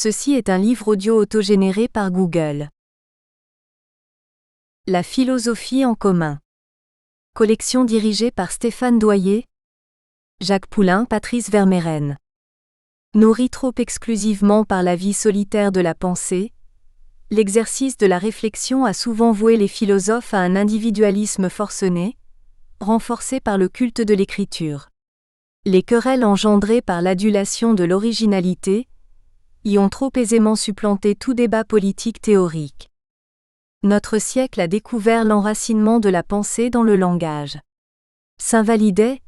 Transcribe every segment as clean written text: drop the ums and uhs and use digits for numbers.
Ceci est un livre audio autogénéré par Google. La philosophie en commun. Collection dirigée par Stéphane Doyer, Jacques Poulain, Patrice Vermeyren. Nourri trop exclusivement par la vie solitaire de la pensée, l'exercice de la réflexion a souvent voué les philosophes à un individualisme forcené, renforcé par le culte de l'écriture. Les querelles engendrées par l'adulation de l'originalité y ont trop aisément supplanté tout débat politique théorique. Notre siècle a découvert l'enracinement de la pensée dans le langage. S'invalidait,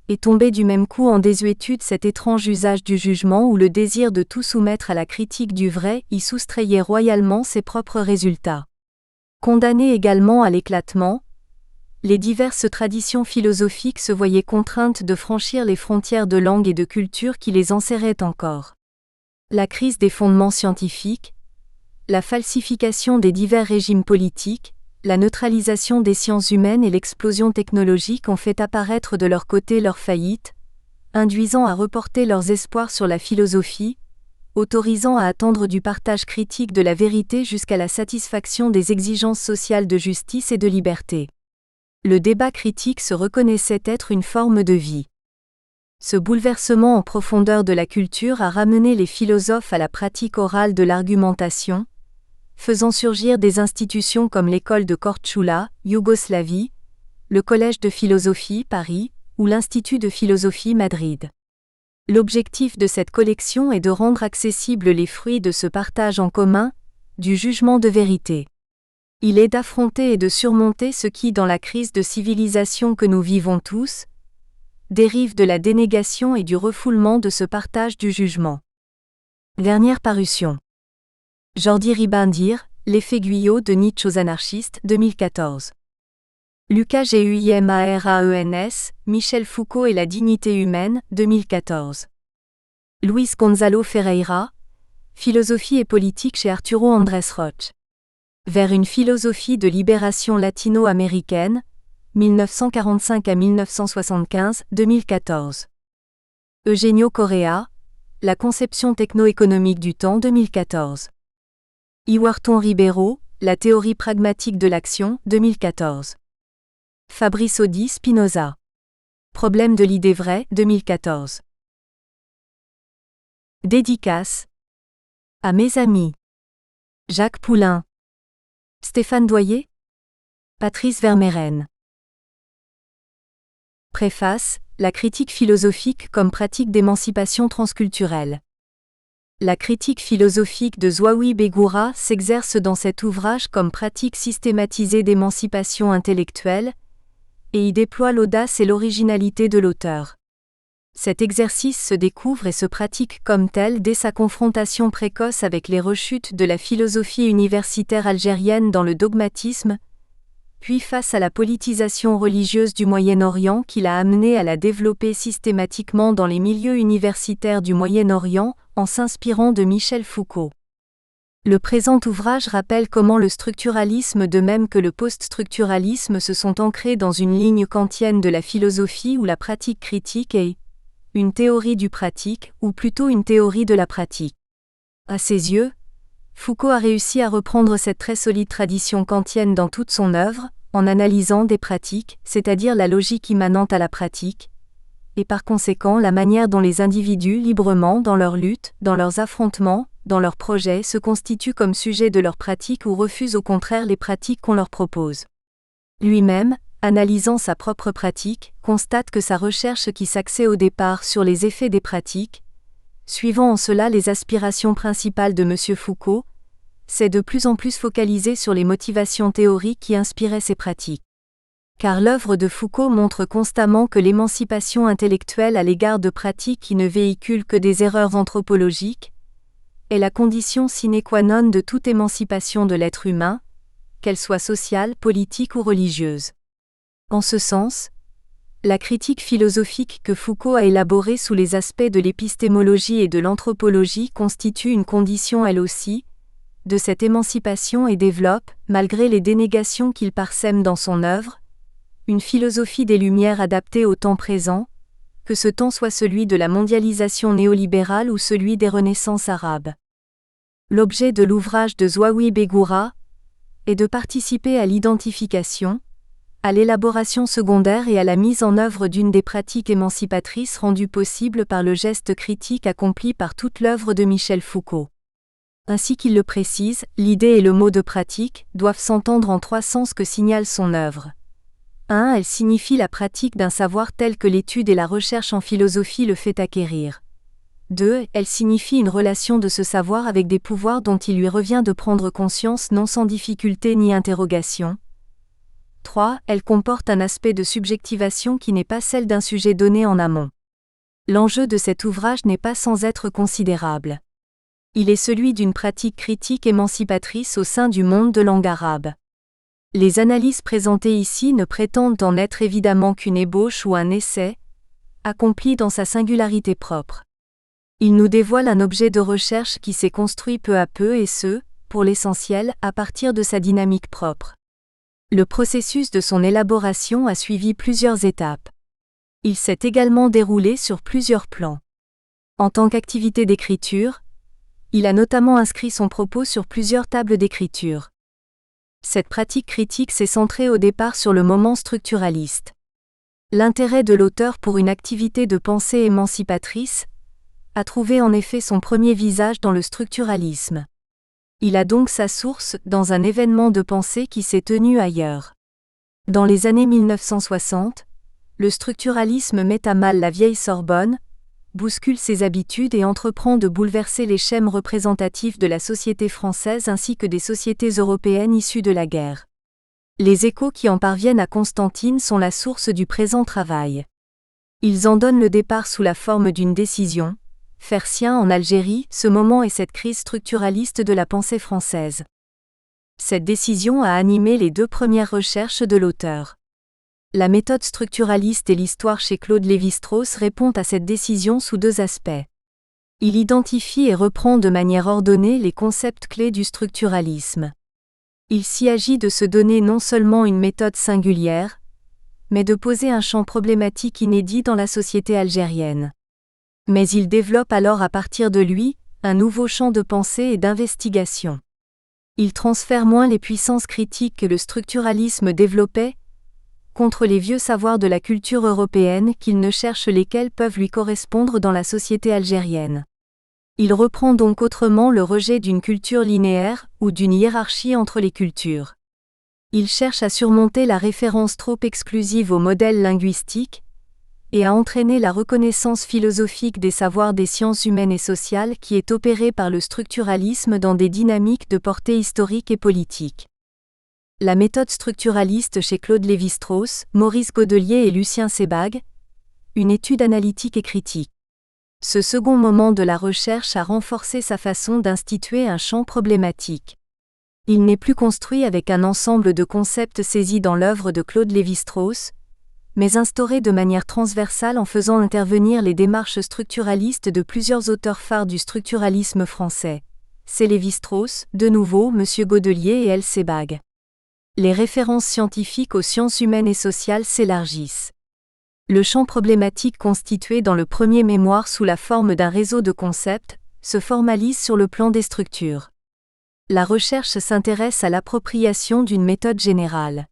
et tombait du même coup en désuétude cet étrange usage du jugement où le désir de tout soumettre à la critique du vrai y soustrayait royalement ses propres résultats. Condamnées également à l'éclatement, les diverses traditions philosophiques se voyaient contraintes de franchir les frontières de langue et de culture qui les enserraient encore. La crise des fondements scientifiques, la falsification des divers régimes politiques, la neutralisation des sciences humaines et l'explosion technologique ont fait apparaître de leur côté leur faillite, induisant à reporter leurs espoirs sur la philosophie, autorisant à attendre du partage critique de la vérité jusqu'à la satisfaction des exigences sociales de justice et de liberté. Le débat critique se reconnaissait être une forme de vie. Ce bouleversement en profondeur de la culture a ramené les philosophes à la pratique orale de l'argumentation, faisant surgir des institutions comme l'école de Korčula, Yougoslavie, le Collège de philosophie, Paris, ou l'Institut de philosophie, Madrid. L'objectif de cette collection est de rendre accessibles les fruits de ce partage en commun, du jugement de vérité. Il est d'affronter et de surmonter ce qui, dans la crise de civilisation que nous vivons tous, dérive de la dénégation et du refoulement de ce partage du jugement. Dernière parution. Jordi Ribindir, L'effet Guyot de Nietzsche aux anarchistes, 2014. Lucas Guimaraens, Michel Foucault et la dignité humaine, 2014. Luis Gonzalo Ferreira, Philosophie et politique chez Arturo Andrés Roch. Vers une philosophie de libération latino-américaine, 1945 à 1975, 2014. Eugenio Correa, La conception techno-économique du temps, 2014. Iwarton Ribeiro, La théorie pragmatique de l'action, 2014. Fabrice Audi Spinoza. Problème de l'idée vraie, 2014. Dédicace à mes amis Jacques Poulain, Stéphane Doyer, Patrice Vermeyren. Préface, la critique philosophique comme pratique d'émancipation transculturelle. La critique philosophique de Zouaoui Bégoura s'exerce dans cet ouvrage comme pratique systématisée d'émancipation intellectuelle, et y déploie l'audace et l'originalité de l'auteur. Cet exercice se découvre et se pratique comme tel dès sa confrontation précoce avec les rechutes de la philosophie universitaire algérienne dans le dogmatisme, puis face à la politisation religieuse du Moyen-Orient qui l'a amené à la développer systématiquement dans les milieux universitaires du Moyen-Orient, en s'inspirant de Michel Foucault. Le présent ouvrage rappelle comment le structuralisme de même que le post-structuralisme se sont ancrés dans une ligne kantienne de la philosophie où la pratique critique est une théorie du pratique, ou plutôt une théorie de la pratique. À ses yeux, Foucault a réussi à reprendre cette très solide tradition kantienne dans toute son œuvre, en analysant des pratiques, c'est-à-dire la logique immanente à la pratique, et par conséquent la manière dont les individus librement dans leur lutte, dans leurs affrontements, dans leurs projets se constituent comme sujet de leurs pratiques ou refusent au contraire les pratiques qu'on leur propose. Lui-même, analysant sa propre pratique, constate que sa recherche qui s'axait au départ sur les effets des pratiques, suivant en cela les aspirations principales de M. Foucault, s'est de plus en plus focalisée sur les motivations théoriques qui inspiraient ses pratiques. Car l'œuvre de Foucault montre constamment que l'émancipation intellectuelle à l'égard de pratiques qui ne véhiculent que des erreurs anthropologiques est la condition sine qua non de toute émancipation de l'être humain, qu'elle soit sociale, politique ou religieuse. En ce sens, la critique philosophique que Foucault a élaborée sous les aspects de l'épistémologie et de l'anthropologie constitue une condition elle aussi, de cette émancipation et développe, malgré les dénégations qu'il parsème dans son œuvre, une philosophie des Lumières adaptée au temps présent, que ce temps soit celui de la mondialisation néolibérale ou celui des renaissances arabes. L'objet de l'ouvrage de Zouaoui Bégoura est de participer à l'identification, à l'élaboration secondaire et à la mise en œuvre d'une des pratiques émancipatrices rendues possibles par le geste critique accompli par toute l'œuvre de Michel Foucault. Ainsi qu'il le précise, l'idée et le mot de pratique doivent s'entendre en trois sens que signale son œuvre. 1. Elle signifie la pratique d'un savoir tel que l'étude et la recherche en philosophie le fait acquérir. 2. Elle signifie une relation de ce savoir avec des pouvoirs dont il lui revient de prendre conscience non sans difficulté ni interrogation. 3. Elle comporte un aspect de subjectivation qui n'est pas celle d'un sujet donné en amont. L'enjeu de cet ouvrage n'est pas sans être considérable. Il est celui d'une pratique critique émancipatrice au sein du monde de langue arabe. Les analyses présentées ici ne prétendent en être évidemment qu'une ébauche ou un essai, accompli dans sa singularité propre. Il nous dévoile un objet de recherche qui s'est construit peu à peu et ce, pour l'essentiel, à partir de sa dynamique propre. Le processus de son élaboration a suivi plusieurs étapes. Il s'est également déroulé sur plusieurs plans. En tant qu'activité d'écriture, il a notamment inscrit son propos sur plusieurs tables d'écriture. Cette pratique critique s'est centrée au départ sur le moment structuraliste. L'intérêt de l'auteur pour une activité de pensée émancipatrice a trouvé en effet son premier visage dans le structuralisme. Il a donc sa source dans un événement de pensée qui s'est tenu ailleurs. Dans les années 1960, le structuralisme met à mal la vieille Sorbonne, bouscule ses habitudes et entreprend de bouleverser les schèmes représentatifs de la société française ainsi que des sociétés européennes issues de la guerre. Les échos qui en parviennent à Constantine sont la source du présent travail. Ils en donnent le départ sous la forme d'une décision, faire sien en Algérie ce moment et cette crise structuraliste de la pensée française. Cette décision a animé les deux premières recherches de l'auteur. La méthode structuraliste et l'histoire chez Claude Lévi-Strauss répond à cette décision sous deux aspects. Il identifie et reprend de manière ordonnée les concepts clés du structuralisme. Il s'y agit de se donner non seulement une méthode singulière, mais de poser un champ problématique inédit dans la société algérienne. Mais il développe alors à partir de lui, un nouveau champ de pensée et d'investigation. Il transfère moins les puissances critiques que le structuralisme développait, contre les vieux savoirs de la culture européenne qu'il ne cherche lesquels peuvent lui correspondre dans la société algérienne. Il reprend donc autrement le rejet d'une culture linéaire ou d'une hiérarchie entre les cultures. Il cherche à surmonter la référence trop exclusive au modèle linguistique, et à entraîner la reconnaissance philosophique des savoirs des sciences humaines et sociales qui est opérée par le structuralisme dans des dynamiques de portée historique et politique. La méthode structuraliste chez Claude Lévi-Strauss, Maurice Godelier et Lucien Sebag, une étude analytique et critique. Ce second moment de la recherche a renforcé sa façon d'instituer un champ problématique. Il n'est plus construit avec un ensemble de concepts saisis dans l'œuvre de Claude Lévi-Strauss, mais instauré de manière transversale en faisant intervenir les démarches structuralistes de plusieurs auteurs phares du structuralisme français. C. Lévi-Strauss, de nouveau M. Godelier et L. Sebag. Les références scientifiques aux sciences humaines et sociales s'élargissent. Le champ problématique constitué dans le premier mémoire sous la forme d'un réseau de concepts se formalise sur le plan des structures. La recherche s'intéresse à l'appropriation d'une méthode générale.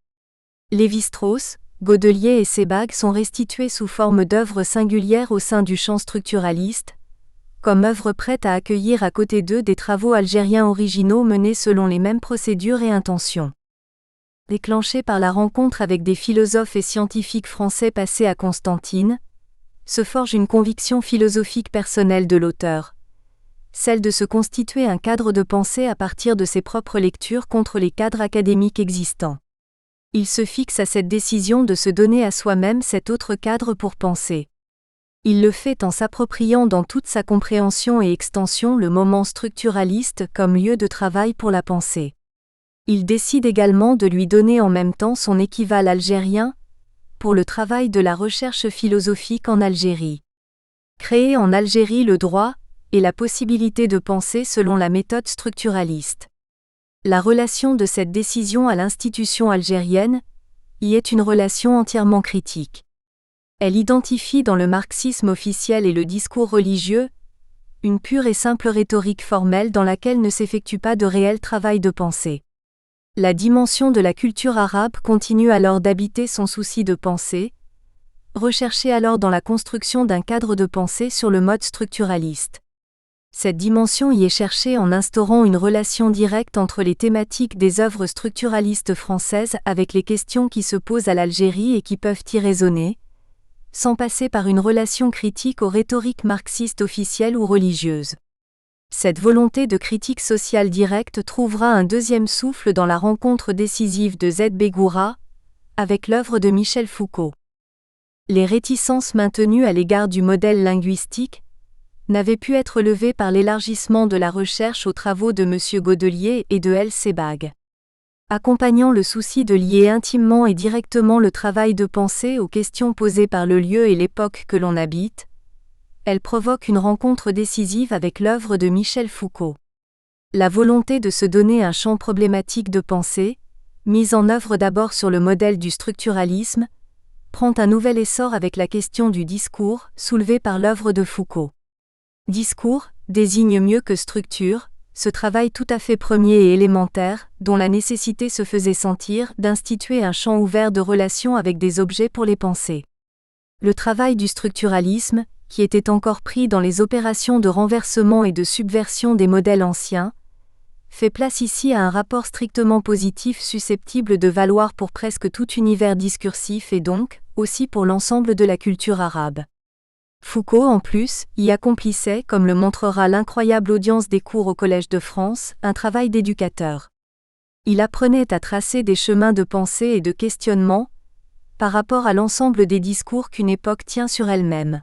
Lévi-Strauss, Godelier et Sebag sont restitués sous forme d'œuvres singulières au sein du champ structuraliste, comme œuvres prêtes à accueillir à côté d'eux des travaux algériens originaux menés selon les mêmes procédures et intentions. Déclenchés par la rencontre avec des philosophes et scientifiques français passés à Constantine, se forge une conviction philosophique personnelle de l'auteur, celle de se constituer un cadre de pensée à partir de ses propres lectures contre les cadres académiques existants. Il se fixe à cette décision de se donner à soi-même cet autre cadre pour penser. Il le fait en s'appropriant dans toute sa compréhension et extension le moment structuraliste comme lieu de travail pour la pensée. Il décide également de lui donner en même temps son équivalent algérien, pour le travail de la recherche philosophique en Algérie. Créer en Algérie le droit et la possibilité de penser selon la méthode structuraliste. La relation de cette décision à l'institution algérienne y est une relation entièrement critique. Elle identifie dans le marxisme officiel et le discours religieux une pure et simple rhétorique formelle dans laquelle ne s'effectue pas de réel travail de pensée. La dimension de la culture arabe continue alors d'habiter son souci de pensée, recherché alors dans la construction d'un cadre de pensée sur le mode structuraliste. Cette dimension y est cherchée en instaurant une relation directe entre les thématiques des œuvres structuralistes françaises avec les questions qui se posent à l'Algérie et qui peuvent y résonner, sans passer par une relation critique aux rhétoriques marxistes officielles ou religieuses. Cette volonté de critique sociale directe trouvera un deuxième souffle dans la rencontre décisive de Z. Bégoura avec l'œuvre de Michel Foucault. Les réticences maintenues à l'égard du modèle linguistique n'avaient pu être levées par l'élargissement de la recherche aux travaux de M. Godelier et de L. Sebag. Accompagnant le souci de lier intimement et directement le travail de pensée aux questions posées par le lieu et l'époque que l'on habite, elle provoque une rencontre décisive avec l'œuvre de Michel Foucault. La volonté de se donner un champ problématique de pensée, mise en œuvre d'abord sur le modèle du structuralisme, prend un nouvel essor avec la question du discours, soulevée par l'œuvre de Foucault. Discours désigne mieux que structure, ce travail tout à fait premier et élémentaire, dont la nécessité se faisait sentir, d'instituer un champ ouvert de relations avec des objets pour les penser. Le travail du structuralisme, qui était encore pris dans les opérations de renversement et de subversion des modèles anciens, fait place ici à un rapport strictement positif susceptible de valoir pour presque tout univers discursif et donc, aussi pour l'ensemble de la culture arabe. Foucault, en plus, y accomplissait, comme le montrera l'incroyable audience des cours au Collège de France, un travail d'éducateur. Il apprenait à tracer des chemins de pensée et de questionnement, par rapport à l'ensemble des discours qu'une époque tient sur elle-même.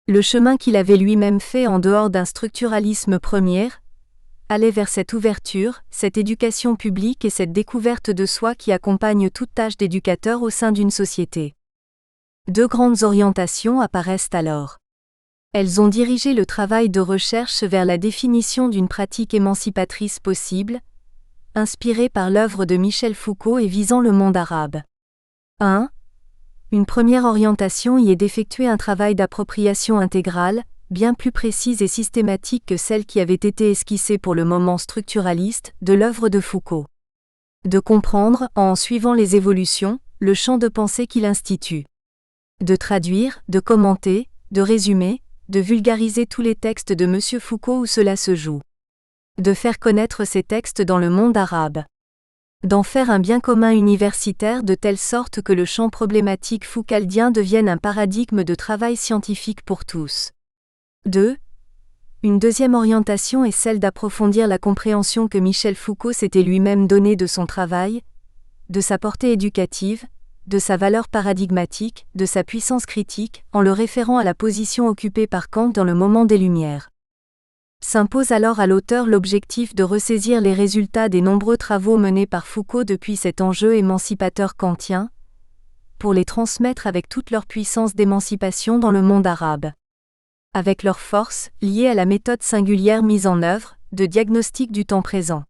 Le chemin qu'il avait lui-même fait en dehors d'un structuralisme premier, allait vers cette ouverture, cette éducation publique et cette découverte de soi qui accompagne toute tâche d'éducateur au sein d'une société. Deux grandes orientations apparaissent alors. Elles ont dirigé le travail de recherche vers la définition d'une pratique émancipatrice possible, inspirée par l'œuvre de Michel Foucault et visant le monde arabe. 1. Une première orientation y est d'effectuer un travail d'appropriation intégrale, bien plus précise et systématique que celle qui avait été esquissée pour le moment structuraliste, de l'œuvre de Foucault. De comprendre, en suivant les évolutions, le champ de pensée qu'il institue. De traduire, de commenter, de résumer, de vulgariser tous les textes de M. Foucault où cela se joue. De faire connaître ces textes dans le monde arabe. D'en faire un bien commun universitaire de telle sorte que le champ problématique foucaldien devienne un paradigme de travail scientifique pour tous. 2. Une deuxième orientation est celle d'approfondir la compréhension que Michel Foucault s'était lui-même donnée de son travail, de sa portée éducative, de sa valeur paradigmatique, de sa puissance critique, en le référant à la position occupée par Kant dans le moment des Lumières. S'impose alors à l'auteur l'objectif de ressaisir les résultats des nombreux travaux menés par Foucault depuis cet enjeu émancipateur kantien, pour les transmettre avec toute leur puissance d'émancipation dans le monde arabe. Avec leur force, liée à la méthode singulière mise en œuvre, de diagnostic du temps présent.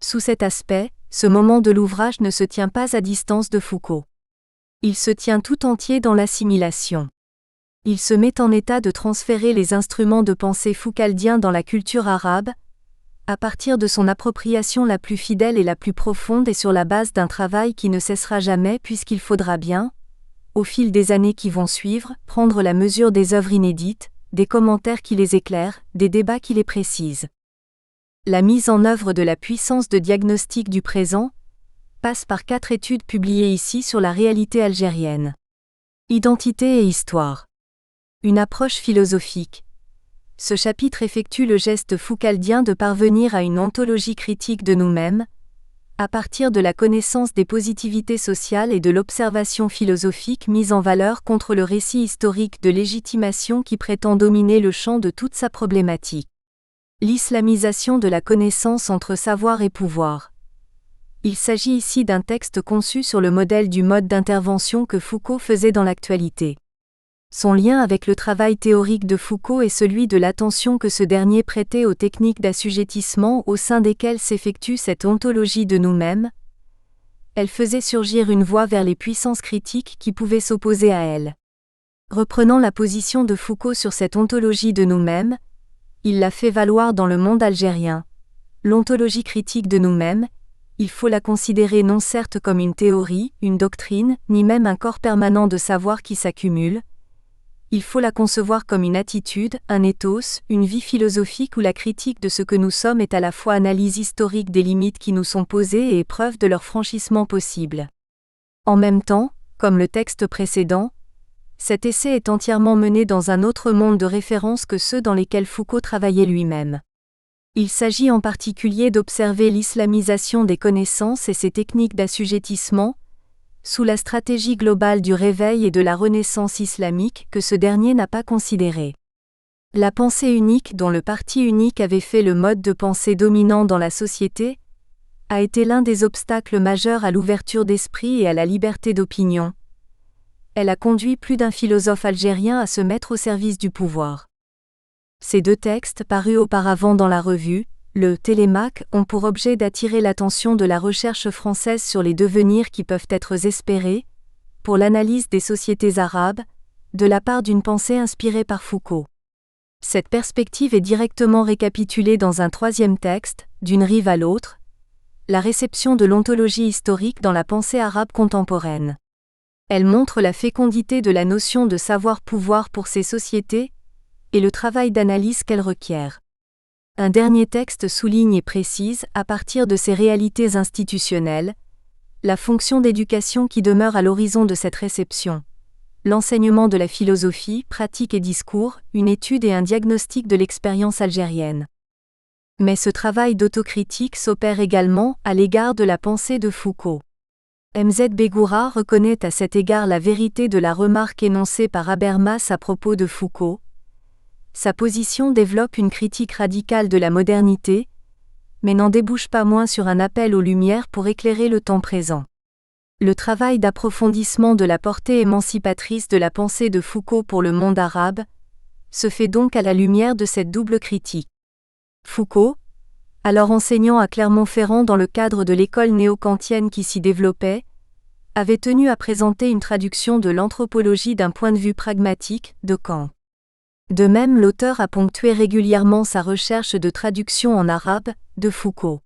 Sous cet aspect, ce moment de l'ouvrage ne se tient pas à distance de Foucault. Il se tient tout entier dans l'assimilation. Il se met en état de transférer les instruments de pensée foucaldiens dans la culture arabe, à partir de son appropriation la plus fidèle et la plus profonde et sur la base d'un travail qui ne cessera jamais puisqu'il faudra bien, au fil des années qui vont suivre, prendre la mesure des œuvres inédites, des commentaires qui les éclairent, des débats qui les précisent. La mise en œuvre de la puissance de diagnostic du présent passe par 4 études publiées ici sur la réalité algérienne. Identité et histoire. Une approche philosophique. Ce chapitre effectue le geste foucaldien de parvenir à une ontologie critique de nous-mêmes, à partir de la connaissance des positivités sociales et de l'observation philosophique mise en valeur contre le récit historique de légitimation qui prétend dominer le champ de toute sa problématique. L'islamisation de la connaissance entre savoir et pouvoir. Il s'agit ici d'un texte conçu sur le modèle du mode d'intervention que Foucault faisait dans l'actualité. Son lien avec le travail théorique de Foucault est celui de l'attention que ce dernier prêtait aux techniques d'assujettissement au sein desquelles s'effectue cette ontologie de nous-mêmes. Elle faisait surgir une voie vers les puissances critiques qui pouvaient s'opposer à elle. Reprenant la position de Foucault sur cette ontologie de nous-mêmes, il l'a fait valoir dans le monde algérien. L'ontologie critique de nous-mêmes, il faut la considérer non certes comme une théorie, une doctrine, ni même un corps permanent de savoir qui s'accumule. Il faut la concevoir comme une attitude, un ethos, une vie philosophique où la critique de ce que nous sommes est à la fois analyse historique des limites qui nous sont posées et épreuve de leur franchissement possible. En même temps, comme le texte précédent, cet essai est entièrement mené dans un autre monde de référence que ceux dans lesquels Foucault travaillait lui-même. Il s'agit en particulier d'observer l'islamisation des connaissances et ses techniques d'assujettissement, sous la stratégie globale du réveil et de la renaissance islamique que ce dernier n'a pas considérée. La pensée unique dont le parti unique avait fait le mode de pensée dominant dans la société, a été l'un des obstacles majeurs à l'ouverture d'esprit et à la liberté d'opinion. Elle a conduit plus d'un philosophe algérien à se mettre au service du pouvoir. Ces deux textes parus auparavant dans la revue, le Télémaque, ont pour objet d'attirer l'attention de la recherche française sur les devenirs qui peuvent être espérés, pour l'analyse des sociétés arabes, de la part d'une pensée inspirée par Foucault. Cette perspective est directement récapitulée dans un troisième texte, d'une rive à l'autre, la réception de l'ontologie historique dans la pensée arabe contemporaine. Elle montre la fécondité de la notion de savoir-pouvoir pour ces sociétés, et le travail d'analyse qu'elle requiert. Un dernier texte souligne et précise, à partir de ces réalités institutionnelles, la fonction d'éducation qui demeure à l'horizon de cette réception. L'enseignement de la philosophie, pratique et discours, une étude et un diagnostic de l'expérience algérienne. Mais ce travail d'autocritique s'opère également à l'égard de la pensée de Foucault. M.Z. Bégoura reconnaît à cet égard la vérité de la remarque énoncée par Habermas à propos de Foucault. Sa position développe une critique radicale de la modernité, mais n'en débouche pas moins sur un appel aux lumières pour éclairer le temps présent. Le travail d'approfondissement de la portée émancipatrice de la pensée de Foucault pour le monde arabe se fait donc à la lumière de cette double critique. Foucault, alors enseignant à Clermont-Ferrand dans le cadre de l'école néo-kantienne qui s'y développait, avait tenu à présenter une traduction de l'anthropologie d'un point de vue pragmatique, de Kant. De même, l'auteur a ponctué régulièrement sa recherche de traduction en arabe, de Foucault.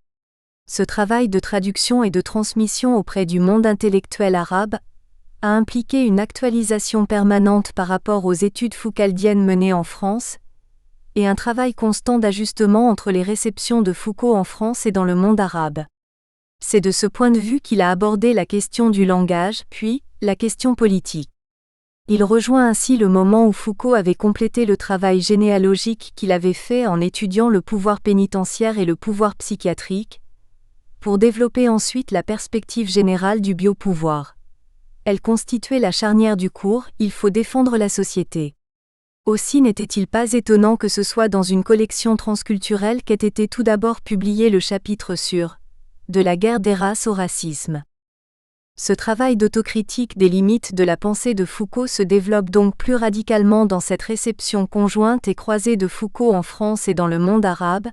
Ce travail de traduction et de transmission auprès du monde intellectuel arabe a impliqué une actualisation permanente par rapport aux études foucaldiennes menées en France, et un travail constant d'ajustement entre les réceptions de Foucault en France et dans le monde arabe. C'est de ce point de vue qu'il a abordé la question du langage, puis la question politique. Il rejoint ainsi le moment où Foucault avait complété le travail généalogique qu'il avait fait en étudiant le pouvoir pénitentiaire et le pouvoir psychiatrique, pour développer ensuite la perspective générale du biopouvoir. Elle constituait la charnière du cours « Il faut défendre la société ». Aussi n'était-il pas étonnant que ce soit dans une collection transculturelle qu'ait été tout d'abord publié le chapitre sur « De la guerre des races au racisme ». Ce travail d'autocritique des limites de la pensée de Foucault se développe donc plus radicalement dans cette réception conjointe et croisée de Foucault en France et dans le monde arabe,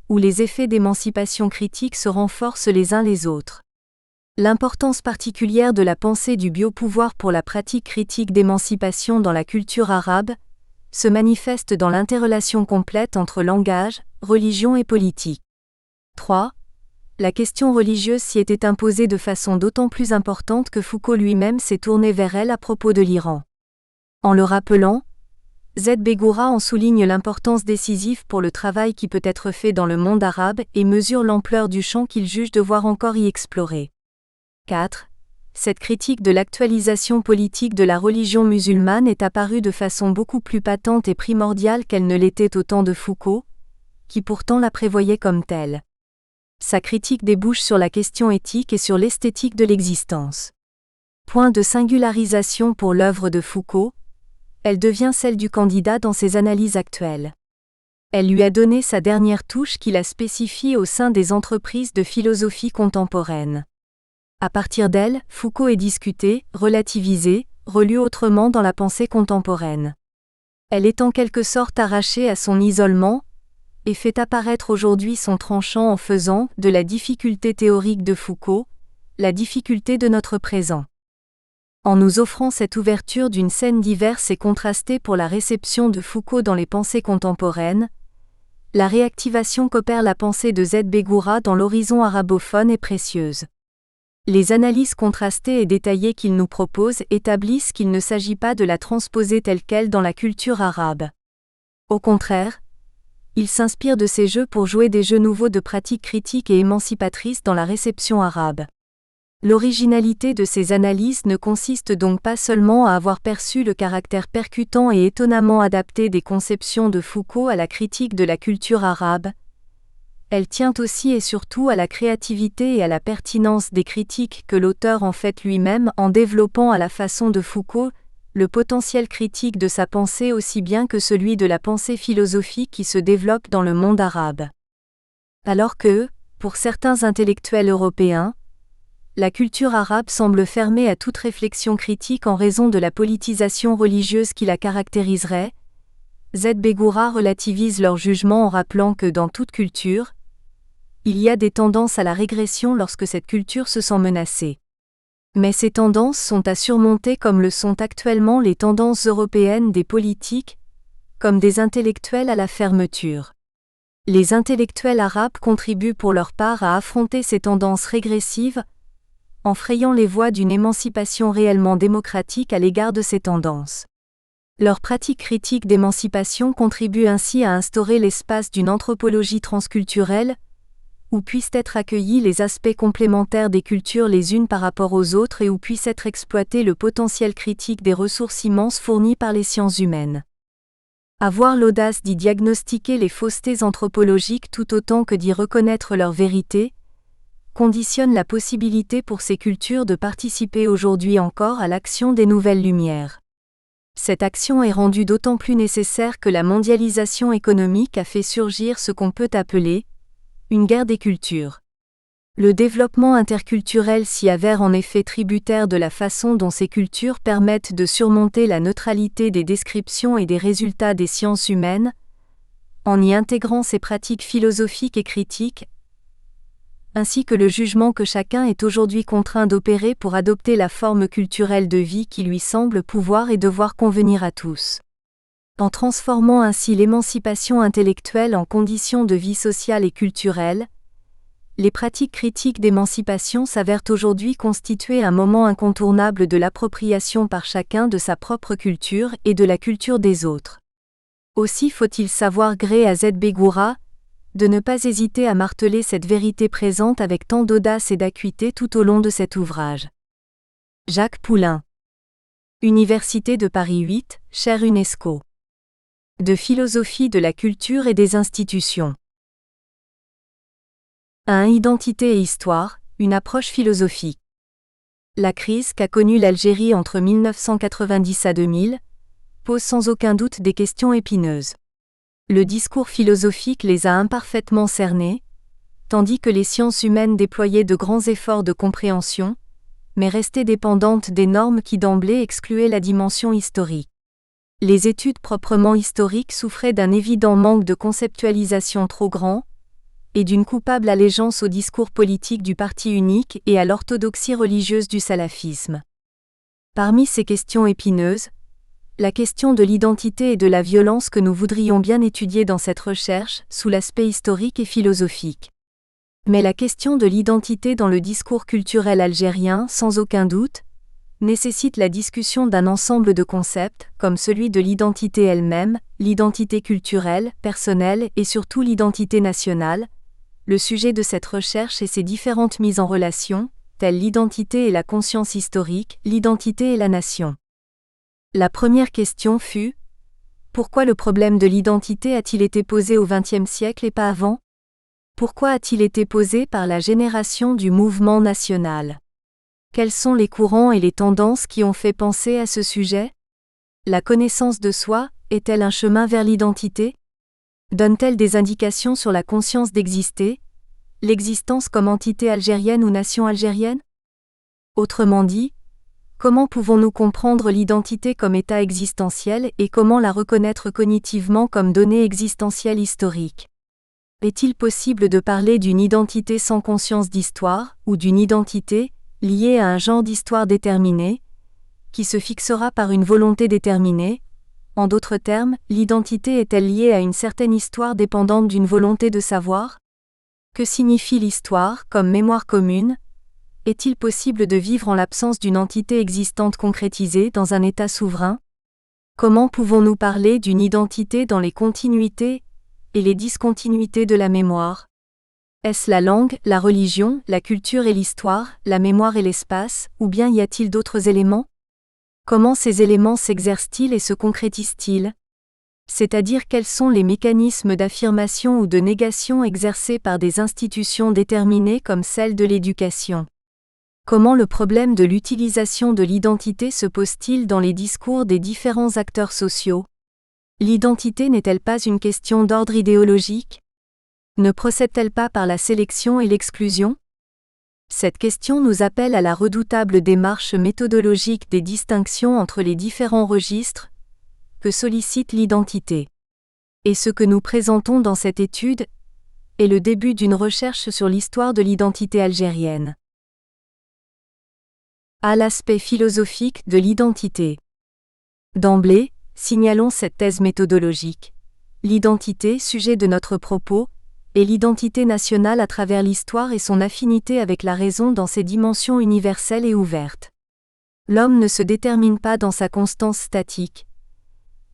où les effets d'émancipation critique se renforcent les uns les autres. L'importance particulière de la pensée du biopouvoir pour la pratique critique d'émancipation dans la culture arabe se manifeste dans l'interrelation complète entre langage, religion et politique. 3. La question religieuse s'y était imposée de façon d'autant plus importante que Foucault lui-même s'est tourné vers elle à propos de l'Iran. En le rappelant, Z. Bégoura en souligne l'importance décisive pour le travail qui peut être fait dans le monde arabe et mesure l'ampleur du champ qu'il juge devoir encore y explorer. 4. Cette critique de l'actualisation politique de la religion musulmane est apparue de façon beaucoup plus patente et primordiale qu'elle ne l'était au temps de Foucault, qui pourtant la prévoyait comme telle. Sa critique débouche sur la question éthique et sur l'esthétique de l'existence. Point de singularisation pour l'œuvre de Foucault, elle devient celle du candidat dans ses analyses actuelles. Elle lui a donné sa dernière touche qui la spécifie au sein des entreprises de philosophie contemporaine. À partir d'elle, Foucault est discuté, relativisé, relu autrement dans la pensée contemporaine. Elle est en quelque sorte arrachée à son isolement, et fait apparaître aujourd'hui son tranchant en faisant de la difficulté théorique de Foucault, la difficulté de notre présent. En nous offrant cette ouverture d'une scène diverse et contrastée pour la réception de Foucault dans les pensées contemporaines, La réactivation qu'opère la pensée de Z. Bégoura dans l'horizon arabophone est précieuse. Les analyses contrastées et détaillées qu'il nous propose établissent qu'il ne s'agit pas de la transposer telle quelle dans la culture arabe. Au contraire, il s'inspire de ces jeux pour jouer des jeux nouveaux de pratiques critiques et émancipatrices dans la réception arabe. L'originalité de ces analyses ne consiste donc pas seulement à avoir perçu le caractère percutant et étonnamment adapté des conceptions de Foucault à la critique de la culture arabe. Elle tient aussi et surtout à la créativité et à la pertinence des critiques que l'auteur en fait lui-même en développant à la façon de Foucault le potentiel critique de sa pensée aussi bien que celui de la pensée philosophique qui se développe dans le monde arabe. Alors que, pour certains intellectuels européens, la culture arabe semble fermée à toute réflexion critique en raison de la politisation religieuse qui la caractériserait, Z. Bégoura relativise leur jugement en rappelant que dans toute culture, il y a des tendances à la régression lorsque cette culture se sent menacée. Mais ces tendances sont à surmonter comme le sont actuellement les tendances européennes des politiques, comme des intellectuels à la fermeture. Les intellectuels arabes contribuent pour leur part à affronter ces tendances régressives, en frayant les voies d'une émancipation réellement démocratique à l'égard de ces tendances. Leur pratique critique d'émancipation contribue ainsi à instaurer l'espace d'une anthropologie transculturelle, où puissent être accueillis les aspects complémentaires des cultures les unes par rapport aux autres et où puisse être exploité le potentiel critique des ressources immenses fournies par les sciences humaines. Avoir l'audace d'y diagnostiquer les faussetés anthropologiques tout autant que d'y reconnaître leur vérité, conditionne la possibilité pour ces cultures de participer aujourd'hui encore à l'action des nouvelles lumières. Cette action est rendue d'autant plus nécessaire que la mondialisation économique a fait surgir ce qu'on peut appeler une guerre des cultures. Le développement interculturel s'y avère en effet tributaire de la façon dont ces cultures permettent de surmonter la neutralité des descriptions et des résultats des sciences humaines, en y intégrant ces pratiques philosophiques et critiques, ainsi que le jugement que chacun est aujourd'hui contraint d'opérer pour adopter la forme culturelle de vie qui lui semble pouvoir et devoir convenir à tous. En transformant ainsi l'émancipation intellectuelle en condition de vie sociale et culturelle, les pratiques critiques d'émancipation s'avèrent aujourd'hui constituer un moment incontournable de l'appropriation par chacun de sa propre culture et de la culture des autres. Aussi faut-il savoir gré à Z. Bégoura de ne pas hésiter à marteler cette vérité présente avec tant d'audace et d'acuité tout au long de cet ouvrage. Jacques Poulain. Université de Paris 8, chaire UNESCO. De philosophie de la culture et des institutions. 1. Identité et histoire, une approche philosophique. La crise qu'a connue l'Algérie entre 1990 à 2000 pose sans aucun doute des questions épineuses. Le discours philosophique les a imparfaitement cernées, tandis que les sciences humaines déployaient de grands efforts de compréhension, mais restaient dépendantes des normes qui d'emblée excluaient la dimension historique. Les études proprement historiques souffraient d'un évident manque de conceptualisation trop grand, et d'une coupable allégeance au discours politique du parti unique et à l'orthodoxie religieuse du salafisme. Parmi ces questions épineuses, la question de l'identité et de la violence que nous voudrions bien étudier dans cette recherche, sous l'aspect historique et philosophique. Mais la question de l'identité dans le discours culturel algérien, sans aucun doute, nécessite la discussion d'un ensemble de concepts, comme celui de l'identité elle-même, l'identité culturelle, personnelle et surtout l'identité nationale, le sujet de cette recherche et ses différentes mises en relation, telles l'identité et la conscience historique, l'identité et la nation. La première question fut : pourquoi le problème de l'identité a-t-il été posé au XXe siècle et pas avant ? Pourquoi a-t-il été posé par la génération du mouvement national ? Quels sont les courants et les tendances qui ont fait penser à ce sujet ? La connaissance de soi est-elle un chemin vers l'identité ? Donne-t-elle des indications sur la conscience d'exister, l'existence comme entité algérienne ou nation algérienne ? Autrement dit, comment pouvons-nous comprendre l'identité comme état existentiel et comment la reconnaître cognitivement comme donnée existentielle historique ? Est-il possible de parler d'une identité sans conscience d'histoire, ou d'une identité, liée à un genre d'histoire déterminé, qui se fixera par une volonté déterminée, En d'autres termes, l'identité est-elle liée à une certaine histoire dépendante d'une volonté de savoir? Que signifie l'histoire comme mémoire commune? Est-il possible de vivre en l'absence d'une entité existante concrétisée dans un État souverain? Comment pouvons-nous parler d'une identité dans les continuités et les discontinuités de la mémoire? Est-ce la langue, la religion, la culture et l'histoire, la mémoire et l'espace, ou bien y a-t-il d'autres éléments? Comment ces éléments s'exercent-ils et se concrétisent-ils? C'est-à-dire quels sont les mécanismes d'affirmation ou de négation exercés par des institutions déterminées comme celle de l'éducation? Comment le problème de l'utilisation de l'identité se pose-t-il dans les discours des différents acteurs sociaux? L'identité n'est-elle pas une question d'ordre idéologique? Ne procède-t-elle pas par la sélection et l'exclusion? Cette question nous appelle à la redoutable démarche méthodologique des distinctions entre les différents registres que sollicite l'identité. Et ce que nous présentons dans cette étude est le début d'une recherche sur l'histoire de l'identité algérienne. À l'aspect philosophique de l'identité. D'emblée, signalons cette thèse méthodologique. L'identité, sujet de notre propos, est l'identité nationale à travers l'histoire et son affinité avec la raison dans ses dimensions universelles et ouvertes. L'homme ne se détermine pas dans sa constance statique.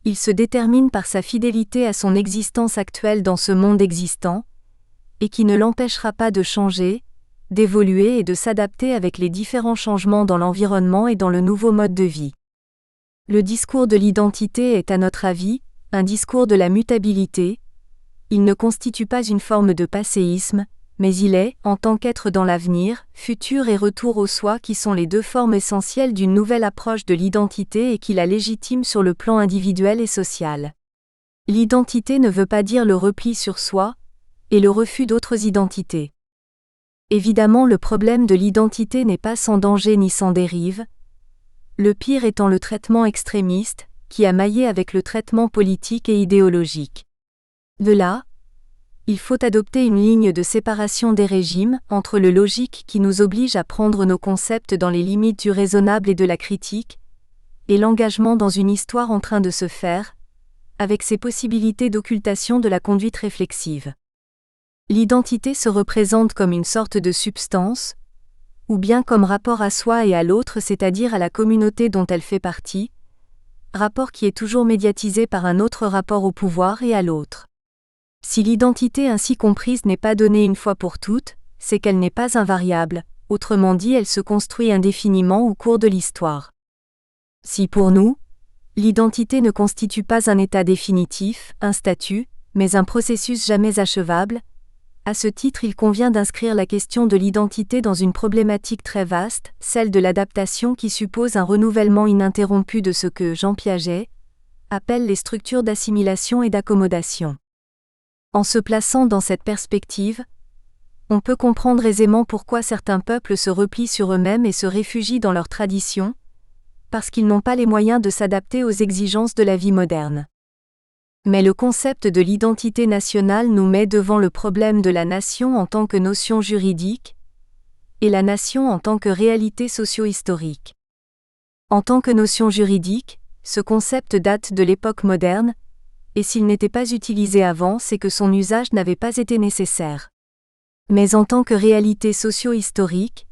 Il se détermine par sa fidélité à son existence actuelle dans ce monde existant, et qui ne l'empêchera pas de changer, d'évoluer et de s'adapter avec les différents changements dans l'environnement et dans le nouveau mode de vie. Le discours de l'identité est, à notre avis, un discours de la mutabilité. Il ne constitue pas une forme de passéisme, mais il est, en tant qu'être dans l'avenir, futur et retour au soi qui sont les deux formes essentielles d'une nouvelle approche de l'identité et qui la légitime sur le plan individuel et social. L'identité ne veut pas dire le repli sur soi, et le refus d'autres identités. Évidemment, le problème de l'identité n'est pas sans danger ni sans dérive, le pire étant le traitement extrémiste, qui a maillé avec le traitement politique et idéologique. De là, il faut adopter une ligne de séparation des régimes entre le logique qui nous oblige à prendre nos concepts dans les limites du raisonnable et de la critique, et l'engagement dans une histoire en train de se faire, avec ses possibilités d'occultation de la conduite réflexive. L'identité se représente comme une sorte de substance, ou bien comme rapport à soi et à l'autre, c'est-à-dire à la communauté dont elle fait partie, rapport qui est toujours médiatisé par un autre rapport au pouvoir et à l'autre. Si l'identité ainsi comprise n'est pas donnée une fois pour toutes, c'est qu'elle n'est pas invariable, autrement dit elle se construit indéfiniment au cours de l'histoire. Si pour nous, l'identité ne constitue pas un état définitif, un statut, mais un processus jamais achevable, à ce titre il convient d'inscrire la question de l'identité dans une problématique très vaste, celle de l'adaptation qui suppose un renouvellement ininterrompu de ce que Jean Piaget appelle les structures d'assimilation et d'accommodation. En se plaçant dans cette perspective, on peut comprendre aisément pourquoi certains peuples se replient sur eux-mêmes et se réfugient dans leur tradition, parce qu'ils n'ont pas les moyens de s'adapter aux exigences de la vie moderne. Mais le concept de l'identité nationale nous met devant le problème de la nation en tant que notion juridique, et la nation en tant que réalité socio-historique. En tant que notion juridique, ce concept date de l'époque moderne, et s'il n'était pas utilisé avant, c'est que son usage n'avait pas été nécessaire. Mais en tant que réalité socio-historique,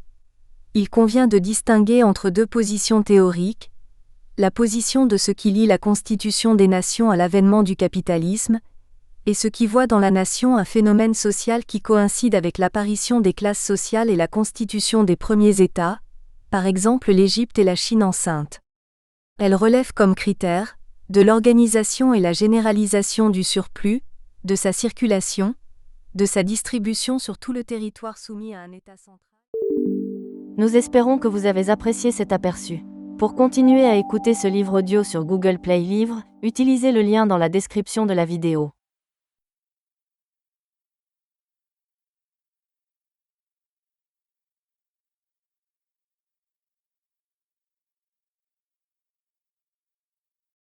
il convient de distinguer entre deux positions théoriques, la position de ceux qui lient la constitution des nations à l'avènement du capitalisme, et ceux qui voient dans la nation un phénomène social qui coïncide avec l'apparition des classes sociales et la constitution des premiers États, par exemple l'Égypte et la Chine enceinte. Elle relève comme critères de l'organisation et la généralisation du surplus, de sa circulation, de sa distribution sur tout le territoire soumis à un État central. Nous espérons que vous avez apprécié cet aperçu. Pour continuer à écouter ce livre audio sur Google Play Livres, utilisez le lien dans la description de la vidéo.